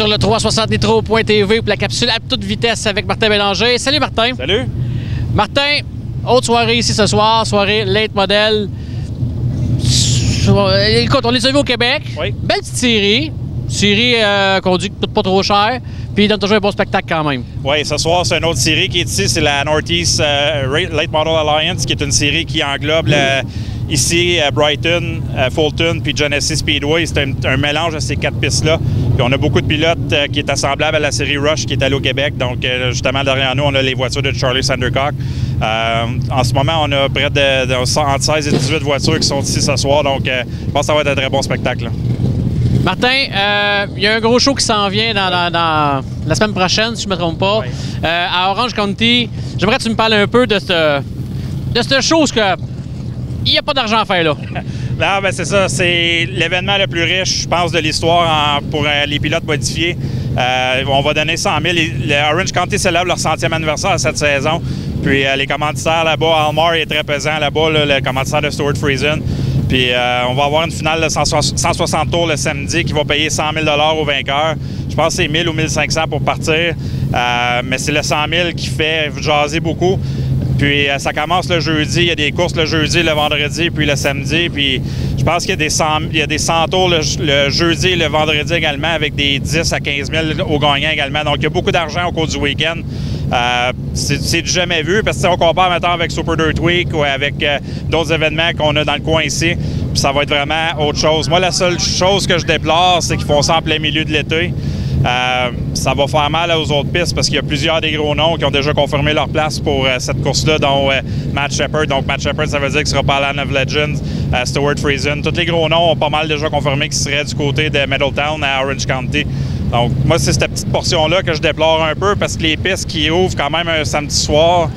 sur le 360nitro.tv pour la capsule à toute vitesse avec Martin Bélanger. Salut Martin. Salut. Martin, autre soirée ici ce soir, soirée late model. Écoute, on les a vus au Québec. Oui. Belle petite série. Série qu'on dit pas trop cher. Puis il donne toujours un bon spectacle quand même. Oui, ce soir, c'est une autre série qui est ici. C'est la Northeast Late Model Alliance, qui est une série qui englobe ici Brighton, Fulton puis Genesee Speedway. C'est un mélange de ces 4 pistes-là. Puis on a beaucoup de pilotes qui est assemblable à la série Rush qui est allée au Québec. Donc, justement, derrière nous, on a les voitures de Charlie Sandercock. En ce moment, on a près entre 16 et 18 voitures qui sont ici ce soir. Donc, je pense que ça va être un très bon spectacle. Martin, il y a un gros show qui s'en vient dans la semaine prochaine, si je ne me trompe pas. Oui. À Orange County. J'aimerais que tu me parles un peu de cette chose que il n'y a pas d'argent à faire là. Non, ben c'est ça. C'est l'événement le plus riche, je pense, de l'histoire pour les pilotes modifiés. On va donner 100 000. Le Orange County célèbre leur 100e anniversaire cette saison. Puis les commanditaires là-bas, Almar est très pesant là-bas, le commanditaire de Stuart Friesen. Puis on va avoir une finale de 160 tours le samedi qui va payer 100 000 $ au vainqueur. Je pense que c'est 1000 ou 1500 pour partir. Mais c'est le 100 000 qui fait jaser beaucoup. Puis ça commence le jeudi. Il y a des courses le jeudi, le vendredi, puis le samedi. Puis je pense qu'il y a des 100 tours le jeudi et le vendredi également, avec des 10 à 15 000 au gagnant également. Donc il y a beaucoup d'argent au cours du week-end. C'est du jamais vu, parce que si on compare maintenant avec Super Dirt Week ou avec d'autres événements qu'on a dans le coin ici, puis ça va être vraiment autre chose. Moi, la seule chose que je déplore, c'est qu'ils font ça en plein milieu de l'été. Ça va faire mal aux autres pistes parce qu'il y a plusieurs des gros noms qui ont déjà confirmé leur place pour cette course-là, dont Matt Shepard. Donc, Matt Shepard, ça veut dire qu'il sera pas à Land of Legends, Stuart Friesen. Tous les gros noms ont pas mal déjà confirmé qu'ils seraient du côté de Middletown à Orange County. Donc, moi, c'est cette petite portion-là que je déplore un peu parce que les pistes qui ouvrent quand même un samedi soir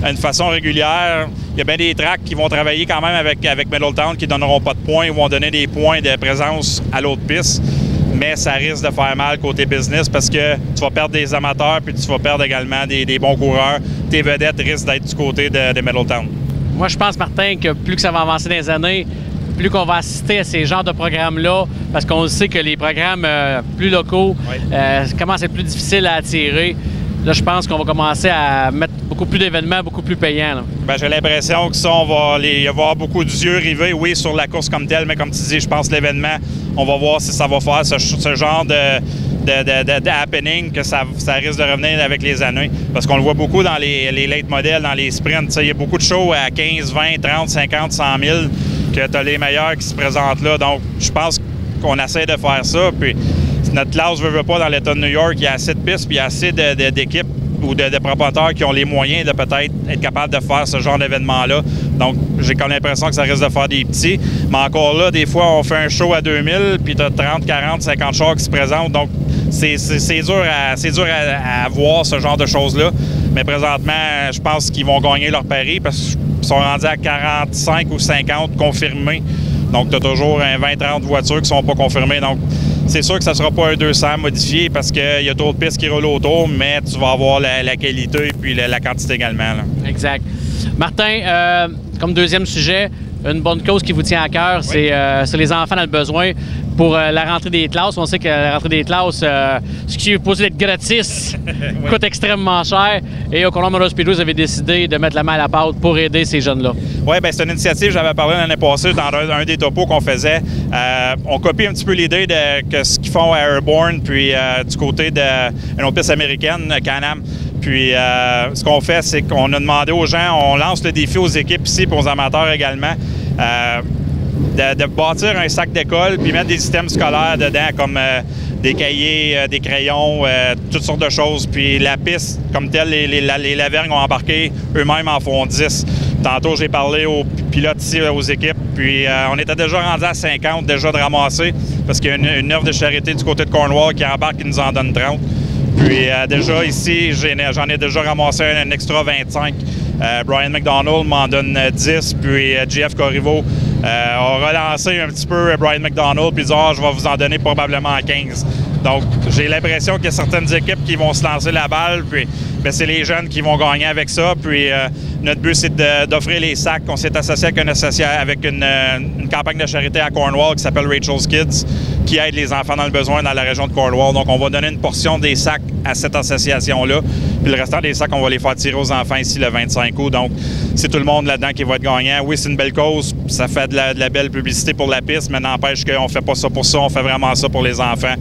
d'une façon régulière, il y a bien des tracks qui vont travailler quand même avec Middletown qui ne donneront pas de points ou vont donner des points de présence à l'autre piste. Mais ça risque de faire mal côté business parce que tu vas perdre des amateurs puis tu vas perdre également des bons coureurs. Tes vedettes risquent d'être du côté de Middletown. Moi, je pense, Martin, que plus que ça va avancer dans les années, plus qu'on va assister à ces genres de programmes-là, parce qu'on sait que les programmes plus locaux commencent à être plus difficiles à attirer. Là, je pense qu'on va commencer à mettre beaucoup plus d'événements, beaucoup plus payants. Ben, j'ai l'impression que ça, il va y avoir beaucoup d'yeux rivés, oui, sur la course comme telle, mais comme tu dis, je pense que l'événement, on va voir si ça va faire ce genre de happening, que ça risque de revenir avec les années. Parce qu'on le voit beaucoup dans les late models, dans les sprints. Il y a beaucoup de shows à 15, 20, 30, 50, 100 000 que tu as les meilleurs qui se présentent là. Donc, je pense qu'on essaie de faire ça. Puis, notre classe veut pas dans l'État de New York, il y a assez de pistes, puis il y a assez d'équipes ou de promoteurs qui ont les moyens de peut-être être capables de faire ce genre d'événement-là. Donc, j'ai comme l'impression que ça risque de faire des petits. Mais encore là, des fois, on fait un show à 2000, puis tu as 30, 40, 50 chars qui se présentent. Donc, c'est dur à voir ce genre de choses-là. Mais présentement, je pense qu'ils vont gagner leur pari parce qu'ils sont rendus à 45 ou 50 confirmés. Donc, tu as toujours 20-30 voitures qui ne sont pas confirmées. Donc, c'est sûr que ça ne sera pas un 200 modifié parce qu'il y a d'autres pistes qui roulent autour, mais tu vas avoir la qualité et puis la quantité également. Là. Exact. Martin, comme deuxième sujet, une bonne cause qui vous tient à cœur, c'est les enfants dans le besoin pour la rentrée des classes. On sait que la rentrée des classes, ce qui est supposé être gratis, coûte extrêmement cher. Et au Colombo Motor Speedway, vous avez décidé de mettre la main à la pâte pour aider ces jeunes-là. Oui, bien, c'est une initiative, j'avais parlé l'année passée dans un des topos qu'on faisait. On copie un petit peu l'idée de ce qu'ils font à Airborne, puis du côté d'une autre piste américaine, Can-Am. Puis, ce qu'on fait, c'est qu'on a demandé aux gens, on lance le défi aux équipes ici, puis aux amateurs également, de bâtir un sac d'école puis mettre des systèmes scolaires dedans, comme des cahiers, des crayons, toutes sortes de choses. Puis la piste, comme telle, les Lavergnes ont embarqué, eux-mêmes en font 10. Tantôt, j'ai parlé aux pilotes ici, aux équipes, puis on était déjà rendu à 50, déjà de ramasser, parce qu'il y a une œuvre de charité du côté de Cornwall qui embarque, qui nous en donne 30. Puis déjà ici, j'en ai déjà ramassé un extra 25. Brian McDonald m'en donne 10, puis JF Corriveau a relancé un petit peu Brian McDonald, puis dit je vais vous en donner probablement 15. Donc, j'ai l'impression qu'il y a certaines équipes qui vont se lancer la balle, puis bien, c'est les jeunes qui vont gagner avec ça. Puis notre but, c'est d'offrir les sacs. On s'est associé avec une campagne de charité à Cornwall qui s'appelle Rachel's Kids, qui aide les enfants dans le besoin dans la région de Cornwall. Donc, on va donner une portion des sacs à cette association-là. Puis le restant des sacs, on va les faire tirer aux enfants ici le 25 août. Donc, c'est tout le monde là-dedans qui va être gagnant. Oui, c'est une belle cause. Ça fait de la belle publicité pour la piste, mais n'empêche qu'on fait pas ça pour ça. On fait vraiment ça pour les enfants.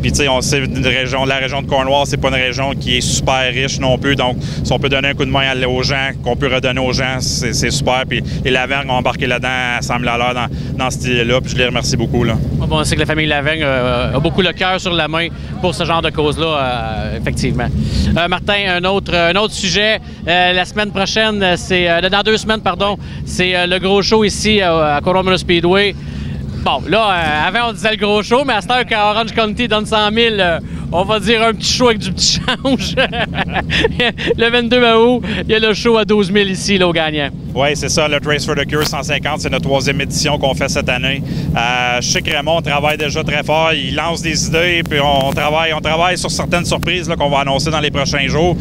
Puis, tu sais, on sait la région de Cornwall, c'est pas une région qui est super riche non plus. Donc, si on peut donner un coup de main aux gens, qu'on peut redonner aux gens, c'est super. Puis, les Lavergne ont embarqué là-dedans à 100 000 $ dans cette idée-là. Puis, je les remercie beaucoup, là. Bon, on sait que la famille Lavergne a beaucoup le cœur sur la main pour ce genre de cause-là, effectivement. Martin, un autre sujet. La semaine prochaine, c'est dans 2 semaines, pardon, c'est le gros show ici à Cornwall Motor Speedway. Bon, là, avant, on disait le gros show, mais à cette heure qu'Orange County donne 100 000, on va dire un petit show avec du petit change. Le 22 août, il y a le show à 12 000 ici, là, au gagnant. Oui, c'est ça, le Race for the Cure 150, c'est notre 3e édition qu'on fait cette année. Je sais que Raymond travaille déjà très fort, il lance des idées, puis on travaille sur certaines surprises qu'on va annoncer dans les prochains jours,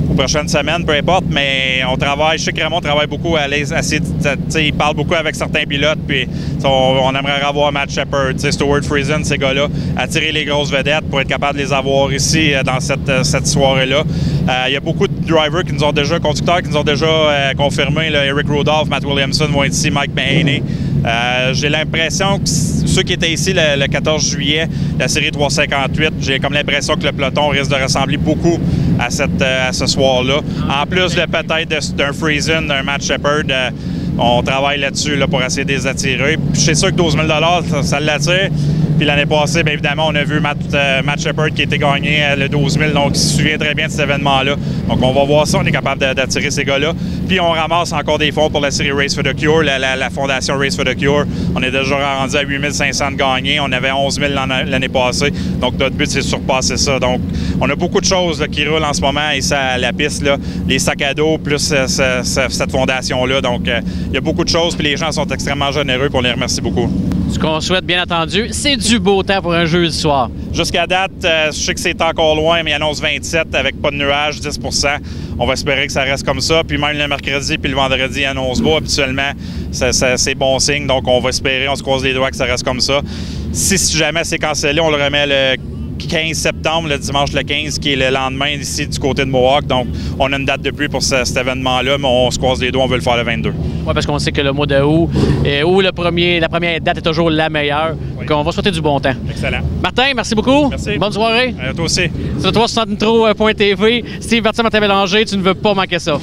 aux prochaines semaines, peu importe, mais on travaille, je sais que Raymond travaille beaucoup il parle beaucoup avec certains pilotes, puis on aimerait avoir Matt Shepard, Stuart Friesen, ces gars-là, attirer les grosses vedettes pour être capable de les avoir ici dans cette soirée-là. Il y a beaucoup de drivers conducteurs qui nous ont déjà confirmé, là, Eric Rudolph, Matt Williamson vont être ici, Mike Mahaney. J'ai l'impression que ceux qui étaient ici le 14 juillet, la série 358, j'ai comme l'impression que le peloton risque de ressembler beaucoup à ce soir-là. En plus peut-être d'un Friesen, d'un Matt Shepard, on travaille là-dessus là, pour essayer de les attirer. Puis je suis sûr que 12 000 $, ça l'attire. Puis l'année passée, bien évidemment, on a vu Matt Shepard qui a été gagné le 12 000, donc il se souvient très bien de cet événement-là. Donc on va voir ça, on est capable d'attirer ces gars-là. Puis on ramasse encore des fonds pour la série Race for the Cure, la fondation Race for the Cure. On est déjà rendu à 8 500 de gagnés, on avait 11 000 l'année passée. Donc notre but, c'est de surpasser ça. Donc on a beaucoup de choses là, qui roulent en ce moment ici à la piste, là. Les sacs à dos plus cette fondation-là. Donc il y a beaucoup de choses, puis les gens sont extrêmement généreux, puis on les remercie beaucoup. Ce qu'on souhaite, bien entendu, c'est du beau temps pour un jeudi soir. Jusqu'à date, je sais que c'est encore loin, mais il annonce 27 avec pas de nuages, 10 %. On va espérer que ça reste comme ça. Puis même le mercredi puis le vendredi, il annonce beau. Habituellement, c'est bon signe. Donc on va espérer, on se croise les doigts que ça reste comme ça. Si jamais c'est cancellé, on le remet le 15 septembre, le dimanche le 15, qui est le lendemain ici du côté de Mohawk. Donc, on a une date de pluie pour cet événement-là, mais on se croise les doigts, on veut le faire le 22. Oui, parce qu'on sait que le mois d'août, la première date est toujours la meilleure. Oui. Donc, on va souhaiter du bon temps. Excellent. Martin, merci beaucoup. Merci. Bonne soirée. Toi aussi. Sur 360nitro.tv, Steve Bertin, Martin Bélanger, tu ne veux pas manquer ça.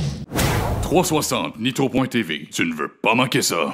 360nitro.tv, tu ne veux pas manquer ça.